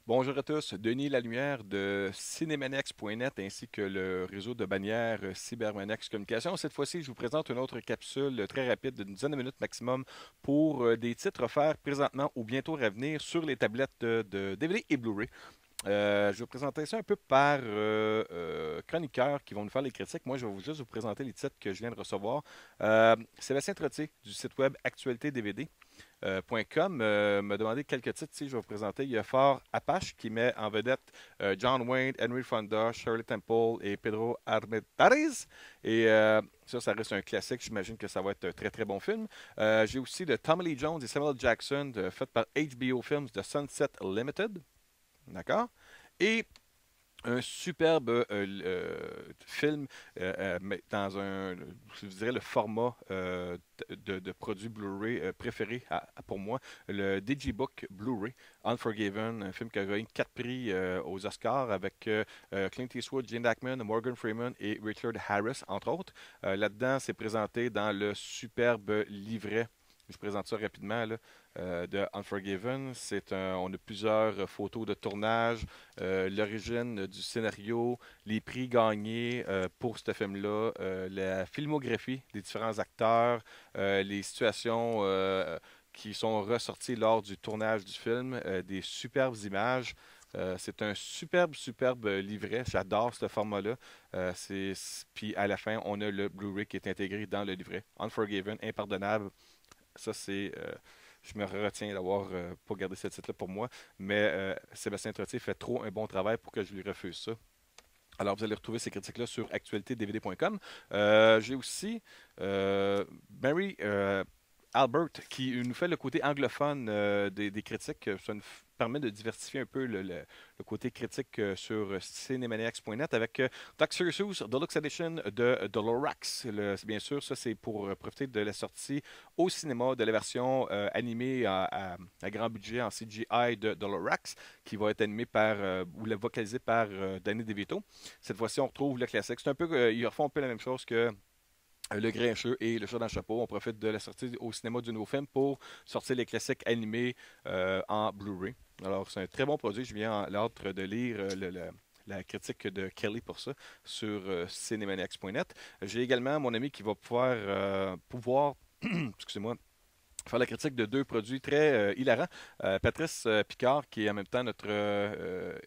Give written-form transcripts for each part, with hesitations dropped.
Bonjour à tous, Denis Lalumière de Cinemanex.net ainsi que le réseau de bannières Cybermanex Communication. Cette fois-ci, je vous présente une autre capsule très rapide d'une dizaine de minutes maximum pour des titres offerts présentement ou bientôt à venir sur les tablettes de DVD et Blu-ray. Je vais vous présenter ça un peu par chroniqueurs qui vont nous faire les critiques. Moi, je vais juste vous présenter les titres que je viens de recevoir. Sébastien Trottier du site web Actualité DVD. .com me demandé quelques titres. Si je vais vous présenter. Il y a Fort Apache qui met en vedette John Wayne, Henry Fonda, Shirley Temple et Pedro Armendáriz. Et ça reste un classique. J'imagine que ça va être un très très bon film. J'ai aussi de Tommy Lee Jones et Samuel Jackson, fait par HBO Films de Sunset Limited. D'accord? Et un superbe film dans je dirais le format de produit Blu-ray préféré pour moi, le Digibook Blu-ray, Unforgiven, un film qui a gagné 4 prix aux Oscars avec Clint Eastwood, Gene Hackman, Morgan Freeman et Richard Harris, entre autres. Là-dedans, c'est présenté dans le superbe livret. Je présente ça rapidement là, de Unforgiven. On a plusieurs photos de tournage, l'origine du scénario, les prix gagnés pour ce film-là, la filmographie des différents acteurs, les situations qui sont ressorties lors du tournage du film, des superbes images. C'est un superbe livret. J'adore ce format-là. Puis à la fin, on a le Blu-ray qui est intégré dans le livret. Unforgiven, impardonnable. Ça, je me retiens d'avoir pas gardé ce titre-là pour moi, mais Sébastien Trottier fait trop un bon travail pour que je lui refuse ça. Alors, vous allez retrouver ces critiques-là sur actualitédvd.com. J'ai aussi Mary Albert qui nous fait le côté anglophone des critiques. Ça nous permet de diversifier un peu le côté critique sur cinemaniacs.net avec Dr. Seuss Deluxe Edition de Lorax. Bien sûr, ça c'est pour profiter de la sortie au cinéma de la version animée à grand budget en CGI de Lorax qui va être animée par ou la vocalisée par Danny DeVito. Cette fois-ci, on retrouve le classique. C'est un peu, ils refont un peu la même chose que le Grincheux et Le Chat dans le Chapeau. On profite de la sortie au cinéma du nouveau film pour sortir les classiques animés en Blu-ray. Alors, c'est un très bon produit. Je viens en l'ordre de lire la critique de Kelly pour ça sur cinemaniacs.net. J'ai également mon ami qui va pouvoir excusez-moi, faire la critique de deux produits très hilarants. Patrice Picard, qui est en même temps notre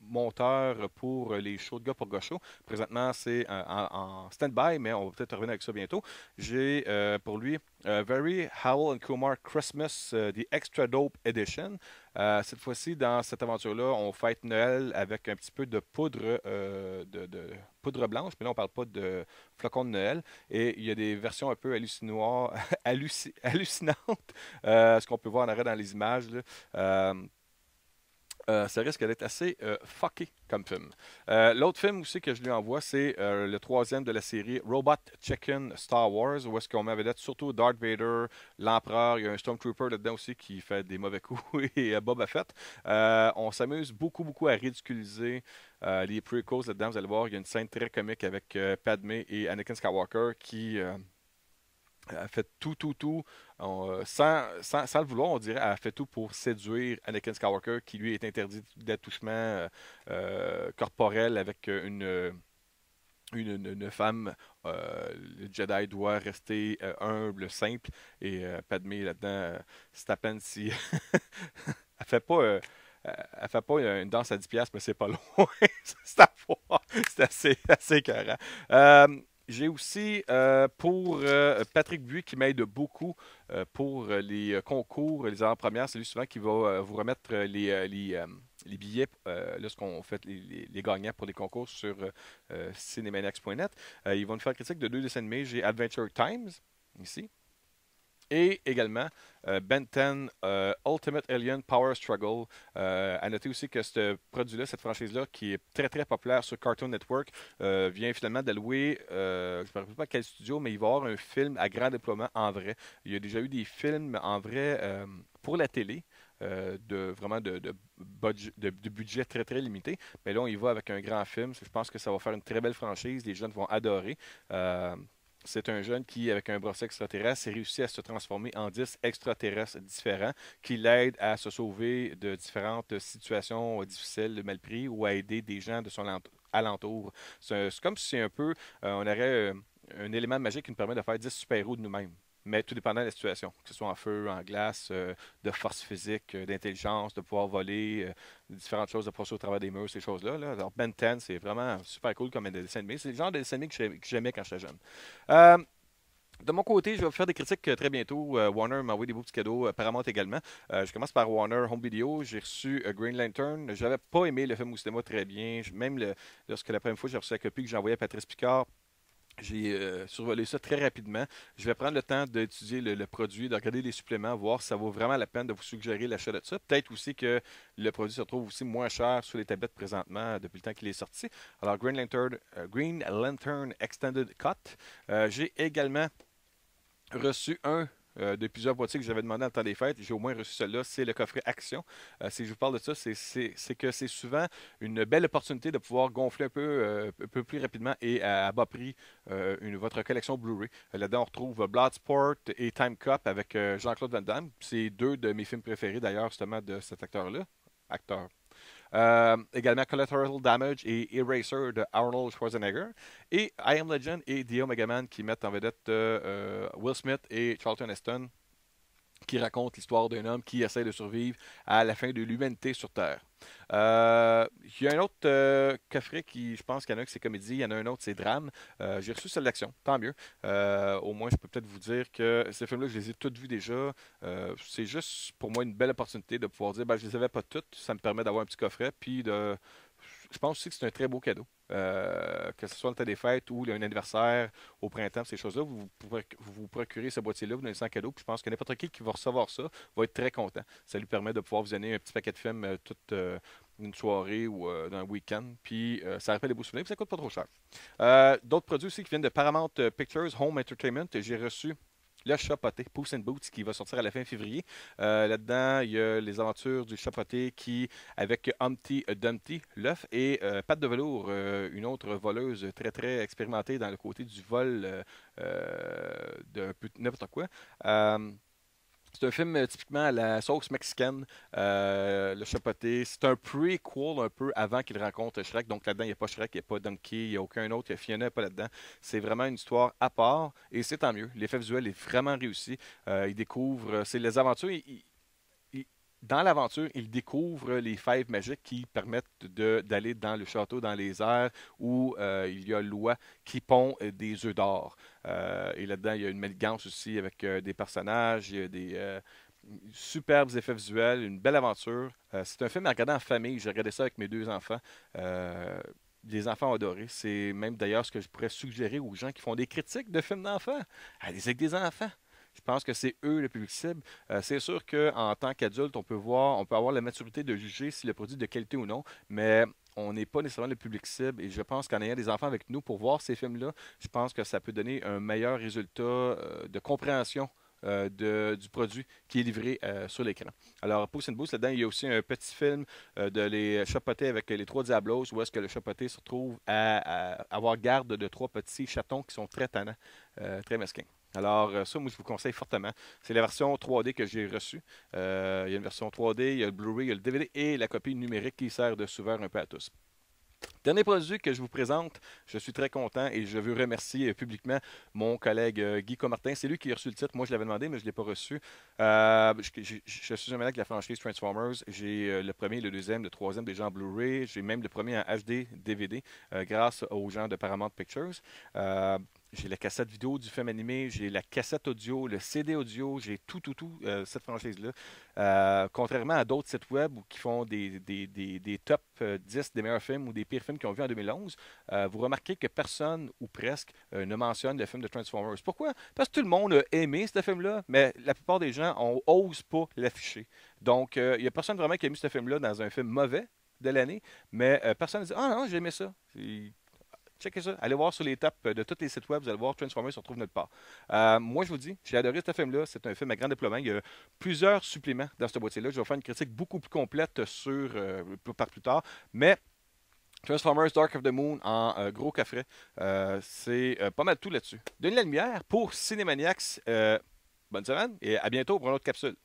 monteur pour les shows de gars pour gars show. Présentement, c'est en stand-by, mais on va peut-être revenir avec ça bientôt. J'ai pour lui Very Howell and Kumar Christmas, The Extra Dope Edition. Cette fois-ci, dans cette aventure-là, on fête Noël avec un petit peu de poudre, poudre blanche, mais là, on parle pas de flocons de Noël. Et il y a des versions un peu hallucinantes, ce qu'on peut voir en arrêt dans les images. Là. Ça risque d'être assez fucké comme film. L'autre film aussi que je lui envoie, c'est le troisième de la série Robot Chicken Star Wars, où est-ce qu'on met à vedette surtout Darth Vader, l'Empereur, il y a un Stormtrooper là-dedans aussi qui fait des mauvais coups, et Boba Fett. On s'amuse beaucoup à ridiculiser les prequels là-dedans. Vous allez voir, il y a une scène très comique avec Padmé et Anakin Skywalker qui a fait tout, sans le vouloir, on dirait, elle a fait tout pour séduire Anakin Skywalker, qui lui est interdit d'attouchement corporel avec une femme. Le Jedi doit rester humble, simple, et Padmé là-dedans, c'est à peine si. Elle fait pas. Elle fait pas une danse à 10 piastres, mais c'est pas loin. C'est à voir. C'est assez écœurant. J'ai aussi pour Patrick Buis qui m'aide beaucoup pour les concours, les avant-premières. C'est lui souvent qui va vous remettre les billets lorsqu'on fait les gagnants pour les concours sur cinemaniacs.net. Ils vont nous faire critique de deux dessins animés. J'ai Adventure Times ici. Et également Ben 10 Ultimate Alien Power Struggle. À noter aussi que ce produit-là, cette franchise-là, qui est très populaire sur Cartoon Network, vient finalement d'allouer, je ne me rappelle pas quel studio, mais il va y avoir un film à grand déploiement en vrai. Il y a déjà eu des films en vrai pour la télé. Vraiment de budget très limité. Mais là, on y va avec un grand film. Je pense que ça va faire une très belle franchise. Les jeunes vont adorer. C'est un jeune qui, avec un bracelet extraterrestre, s'est réussi à se transformer en 10 extraterrestres différents qui l'aident à se sauver de différentes situations difficiles, mal pris, ou à aider des gens de son alentour. C'est comme si c'est un peu, on aurait un élément magique qui nous permet de faire 10 super-héros de nous-mêmes. Mais tout dépendant de la situation, que ce soit en feu, en glace, de force physique, d'intelligence, de pouvoir voler, différentes choses, de passer au travers des murs, ces choses-là. Là. Alors, Ben 10, c'est vraiment super cool comme dessin animé. C'est le genre de dessin animé que j'aimais quand j'étais jeune. Euh, de mon côté, je vais vous faire des critiques très bientôt. Warner m'a envoyé des beaux petits cadeaux, Paramount également. Je commence par Warner Home Video. J'ai reçu Green Lantern. J'avais pas aimé le film au cinéma très bien. Même lorsque la première fois j'ai reçu la copie que j'ai envoyée à Patrice Picard, j'ai survolé ça très rapidement. Je vais prendre le temps d'étudier le produit, de regarder les suppléments, voir si ça vaut vraiment la peine de vous suggérer l'achat de ça. Peut-être aussi que le produit se trouve aussi moins cher sur les tablettes présentement depuis le temps qu'il est sorti. Alors, Green Lantern Extended Cut. J'ai également reçu un de plusieurs boîtiers que j'avais demandé en temps des fêtes. J'ai au moins reçu celui-là. C'est le coffret Action. Si je vous parle de ça, c'est que c'est souvent une belle opportunité de pouvoir gonfler un peu plus rapidement et à bas prix votre collection Blu-ray. Là-dedans, on retrouve Bloodsport et Time Cop avec Jean-Claude Van Damme. C'est deux de mes films préférés d'ailleurs, justement, de cet acteur-là. Acteur. Également Collateral Damage et Eraser de Arnold Schwarzenegger. Et I Am Legend et The Omega Man qui mettent en vedette Will Smith et Charlton Heston qui racontent l'histoire d'un homme qui essaie de survivre à la fin de l'humanité sur Terre. Il y a un autre coffret qui, je pense qu'il y en a un qui c'est comédie, il y en a un autre c'est drame. J'ai reçu celle d'action, tant mieux. Au moins, je peux peut-être vous dire que ces films-là, je les ai toutes vus déjà. C'est juste pour moi une belle opportunité de pouvoir dire, ben, je les avais pas toutes, ça me permet d'avoir un petit coffret, puis de je pense aussi que c'est un très beau cadeau. Que ce soit le temps des fêtes ou un anniversaire au printemps, ces choses-là, vous pouvez vous procurer ce boîtier-là, vous donnez ça en cadeau. Puis je pense que n'importe qui va recevoir ça va être très content. Ça lui permet de pouvoir vous donner un petit paquet de films toute une soirée ou un week-end. Puis ça rappelle des beaux souvenirs, puis ça coûte pas trop cher. D'autres produits aussi qui viennent de Paramount Pictures Home Entertainment. J'ai reçu le Chapoté, Puss in Boots, qui va sortir à la fin février. Là-dedans, il y a les aventures du Chapoté qui, avec Humpty Dumpty, l'œuf, et Patte de Velours, une autre voleuse très très expérimentée dans le côté du vol d'un peu n'importe quoi. Euh, c'est un film typiquement à la sauce mexicaine, le chapoté. C'est un prequel un peu avant qu'il rencontre Shrek. Donc là-dedans, il n'y a pas Shrek, il n'y a pas Donkey, il n'y a aucun autre, il y a Fiona n'est pas là-dedans. C'est vraiment une histoire à part et c'est tant mieux. L'effet visuel est vraiment réussi. Il découvre, c'est les aventures. Il- dans l'aventure, il découvre les fèves magiques qui permettent d'aller dans le château, dans les airs, où il y a Loi qui pond des œufs d'or. Et là-dedans, il y a une manigance aussi avec des personnages, il y a des superbes effets visuels, une belle aventure. C'est un film à regarder en famille. J'ai regardé ça avec mes deux enfants. Euh, les enfants ont adoré. C'est même d'ailleurs ce que je pourrais suggérer aux gens qui font des critiques de films d'enfants. Allez avec des enfants. Je pense que c'est eux le public cible. C'est sûr qu'en tant qu'adulte, on peut avoir la maturité de juger si le produit est de qualité ou non, mais on n'est pas nécessairement le public cible. Et je pense qu'en ayant des enfants avec nous pour voir ces films-là, je pense que ça peut donner un meilleur résultat de compréhension du produit qui est livré sur l'écran. Alors, Puss in Boots, là-dedans, il y a aussi un petit film de les chapoter avec les trois Diablos, où est-ce que le chapoté se retrouve à avoir garde de trois petits chatons qui sont très tannants, très mesquins. Alors, ça, moi, je vous conseille fortement. C'est la version 3D que j'ai reçue. Il y a une version 3D, il y a le Blu-ray, il y a le DVD et la copie numérique qui sert de souverain un peu à tous. Dernier produit que je vous présente, je suis très content et je veux remercier publiquement mon collègue Guy Comartin. C'est lui qui a reçu le titre. Moi, je l'avais demandé, mais je ne l'ai pas reçu. Je suis un mec de la franchise Transformers. J'ai le premier, le deuxième, le troisième déjà en Blu-ray. J'ai même le premier en HD, DVD, grâce aux gens de Paramount Pictures. J'ai la cassette vidéo du film animé, j'ai la cassette audio, le CD audio, j'ai tout, cette franchise-là. Contrairement à d'autres sites web qui font des top 10 des meilleurs films ou des pires films qu'ils ont vus en 2011, vous remarquez que personne ou presque ne mentionne le film de Transformers. Pourquoi? Parce que tout le monde a aimé ce film-là, mais la plupart des gens n'osent pas l'afficher. Donc, il n'y a personne vraiment qui a mis ce film-là dans un film mauvais de l'année, mais personne ne dit ah non, j'ai aimé ça. Checkez ça. Allez voir sur les tops de tous les sites web, vous allez voir Transformers se retrouve nulle part. Moi, je vous dis, j'ai adoré ce film-là. C'est un film à grand déploiement. Il y a plusieurs suppléments dans ce boîtier-là. Je vais faire une critique beaucoup plus complète sur par plus tard. Mais Transformers Dark of the Moon en gros coffret. C'est pas mal tout là-dessus. Denis la lumière pour Cinémaniacs. Bonne semaine et à bientôt pour une autre capsule.